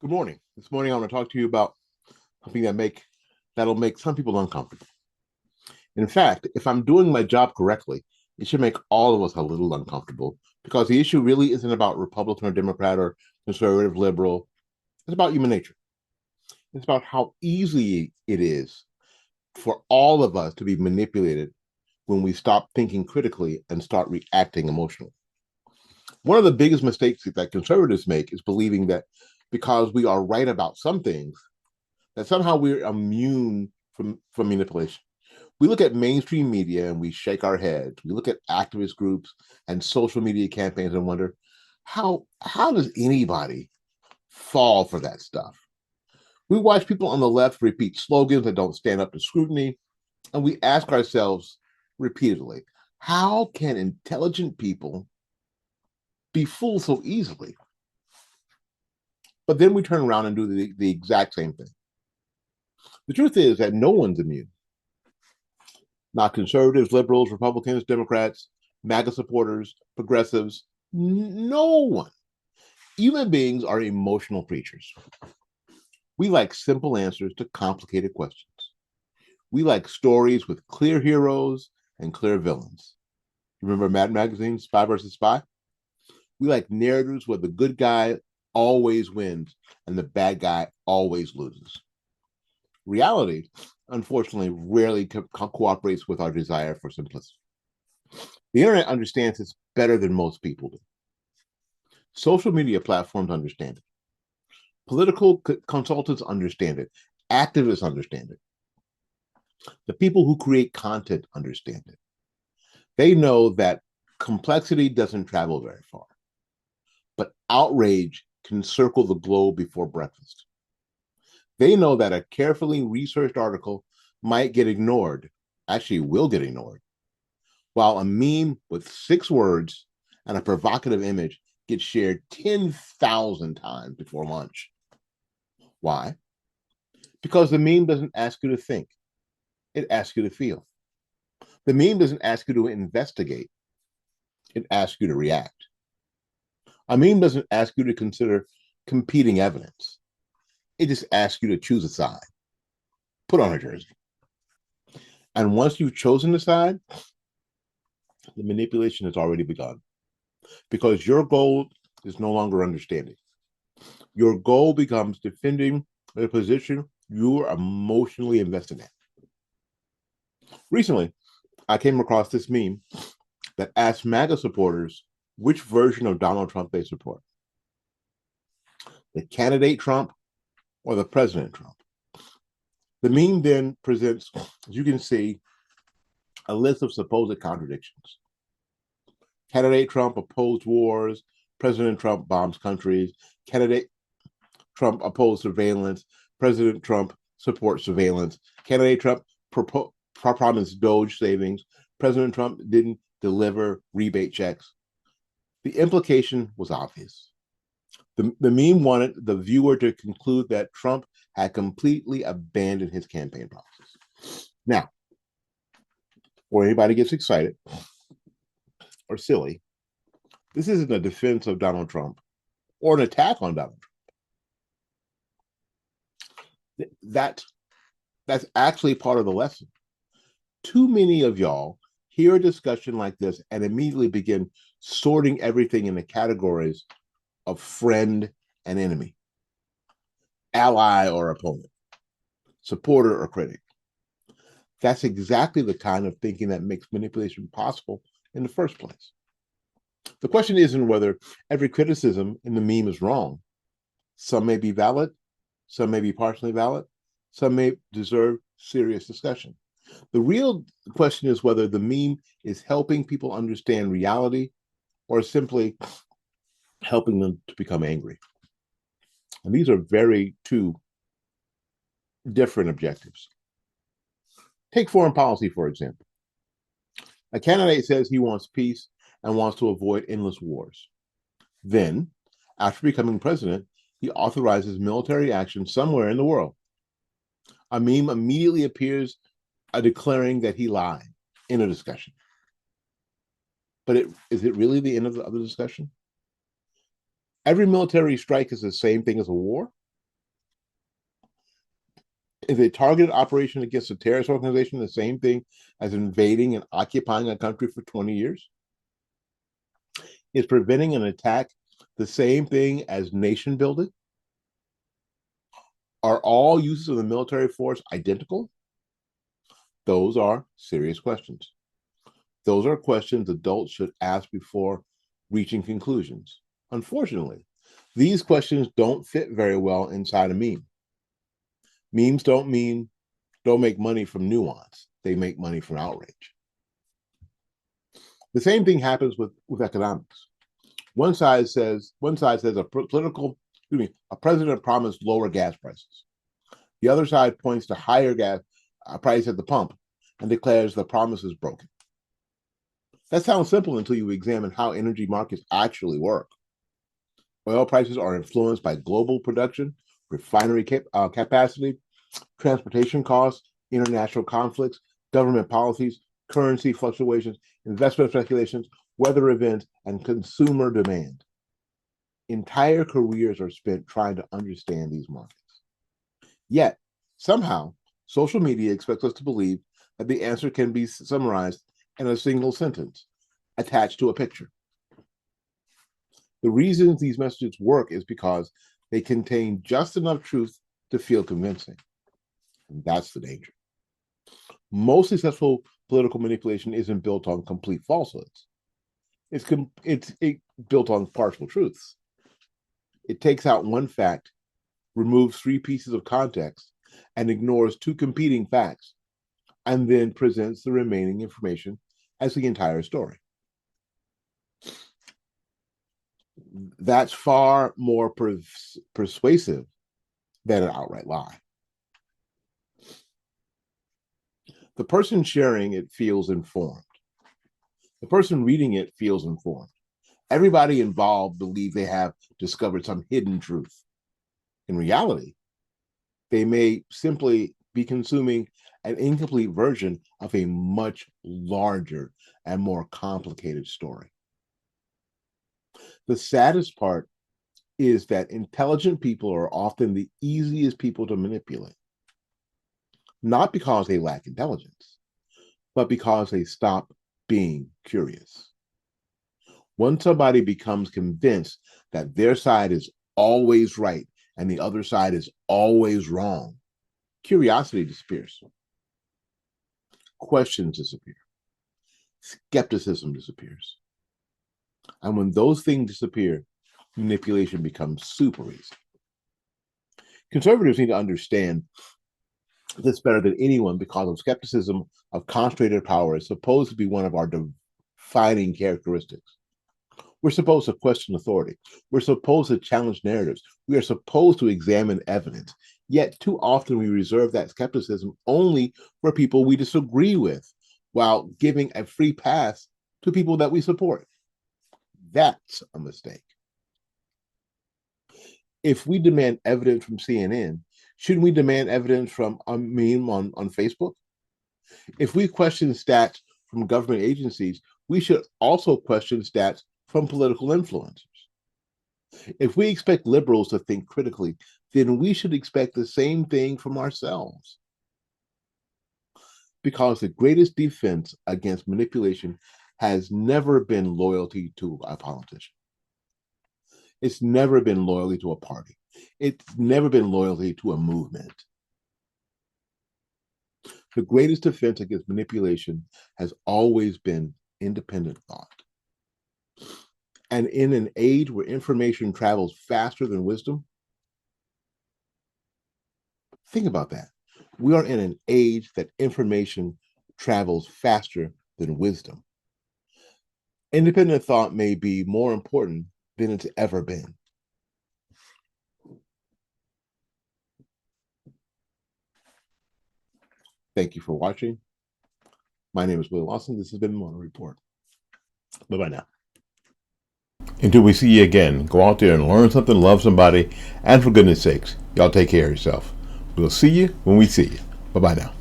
Good morning. This morning I want to talk to you about something that'll make some people uncomfortable. In fact, if I'm doing my job correctly, it should make all of us a little uncomfortable because the issue really isn't about Republican or Democrat or conservative, liberal. It's about human nature. It's about how easy it is for all of us to be manipulated when we stop thinking critically and start reacting emotionally. One of the biggest mistakes that conservatives make is believing that because we are right about some things, that somehow we're immune from manipulation. We look at mainstream media and we shake our heads. We look at activist groups and social media campaigns and wonder how does anybody fall for that stuff? We watch people on the left repeat slogans that don't stand up to scrutiny, and we ask ourselves repeatedly, how can intelligent people be fooled so easily? But then we turn around and do the exact same thing. The truth is that no one's immune. Not conservatives, liberals, Republicans, Democrats, MAGA supporters, progressives, no one. Human beings are emotional creatures. We like simple answers to complicated questions. We like stories with clear heroes and clear villains. Remember Mad Magazine, Spy versus Spy? We like narratives where the good guy always wins and the bad guy always loses. Reality, unfortunately, rarely cooperates with our desire for simplicity. The internet understands this better than most people do. Social media platforms understand it. Political consultants understand it. Activists understand it. The people who create content understand it. They know that complexity doesn't travel very far, but outrage can circle the globe before breakfast. They know that a carefully researched article might get ignored, actually will get ignored, while a meme with 6 words and a provocative image gets shared 10,000 times before lunch. Why? Because the meme doesn't ask you to think, it asks you to feel. The meme doesn't ask you to investigate, it asks you to react. A meme doesn't ask you to consider competing evidence, it just asks you to choose a side, put on a jersey. And once you've chosen a side, the manipulation has already begun because your goal is no longer understanding. Your goal becomes defending a position you are emotionally invested in. Recently, I came across this meme that asked MAGA supporters which version of Donald Trump they support, the candidate Trump or the President Trump. The meme then presents, as you can see, a list of supposed contradictions. Candidate Trump opposed wars. President Trump bombs countries. Candidate Trump opposed surveillance. President Trump supports surveillance. Candidate Trump promised Doge savings. President Trump didn't deliver rebate checks. The implication was obvious. The meme wanted the viewer to conclude that Trump had completely abandoned his campaign process. Now, before anybody gets excited or silly, this isn't a defense of Donald Trump or an attack on Donald Trump. That's actually part of the lesson. Too many of y'all hear a discussion like this and immediately begin sorting everything into categories of friend and enemy, ally or opponent, supporter or critic. That's exactly the kind of thinking that makes manipulation possible in the first place. The question isn't whether every criticism in the meme is wrong. Some may be valid, some may be partially valid, some may deserve serious discussion. The real question is whether the meme is helping people understand reality or simply helping them to become angry. And these are very two different objectives. Take foreign policy, for example. A candidate says he wants peace and wants to avoid endless wars. Then, after becoming president, he authorizes military action somewhere in the world. A meme immediately appears declaring that he lied in a discussion. But is it really the end of the discussion? Every military strike is the same thing as a war? Is a targeted operation against a terrorist organization the same thing as invading and occupying a country for 20 years? Is preventing an attack the same thing as nation building? Are all uses of the military force identical? Those are serious questions. Those are questions adults should ask before reaching conclusions. Unfortunately, these questions don't fit very well inside a meme. Memes don't make money from nuance. They make money from outrage. The same thing happens with economics. One side says a president promised lower gas prices. The other side points to higher gas price at the pump and declares the promise is broken. That sounds simple until you examine how energy markets actually work. Oil prices are influenced by global production, refinery capacity, transportation costs, international conflicts, government policies, currency fluctuations, investment speculations, weather events, and consumer demand. Entire careers are spent trying to understand these markets. Yet, somehow, social media expects us to believe that the answer can be summarized in a single sentence attached to a picture. The reasons these messages work is because they contain just enough truth to feel convincing. And that's the danger. Most successful political manipulation isn't built on complete falsehoods. It's built on partial truths. It takes out one fact, removes 3 pieces of context, and ignores 2 competing facts, and then presents the remaining information as the entire story. That's far more persuasive than an outright lie. The person sharing it feels informed. The person reading it feels informed. Everybody involved believes they have discovered some hidden truth. In reality, they may simply be consuming an incomplete version of a much larger and more complicated story. The saddest part is that intelligent people are often the easiest people to manipulate. Not because they lack intelligence, but because they stop being curious. Once somebody becomes convinced that their side is always right and the other side is always wrong, curiosity disappears. Questions disappear. Skepticism disappears. And when those things disappear, manipulation becomes super easy. Conservatives need to understand this better than anyone because of skepticism of concentrated power is supposed to be one of our defining characteristics. We're supposed to question authority. We're supposed to challenge narratives. We are supposed to examine evidence. Yet too often we reserve that skepticism only for people we disagree with, while giving a free pass to people that we support. That's a mistake. If we demand evidence from CNN, shouldn't we demand evidence from a meme on Facebook? If we question stats from government agencies, we should also question stats from political influencers. If we expect liberals to think critically, then we should expect the same thing from ourselves. Because the greatest defense against manipulation has never been loyalty to a politician. It's never been loyalty to a party. It's never been loyalty to a movement. The greatest defense against manipulation has always been independent thought. And in an age where information travels faster than wisdom, think about that. We are in an age that information travels faster than wisdom. Independent thought may be more important than it's ever been. Thank you for watching. My name is Willie Lawson. This has been the Mona Report. Bye-bye now. Until we see you again, go out there and learn something, love somebody, and for goodness sakes, y'all take care of yourself. We'll see you when we see you. Bye-bye now.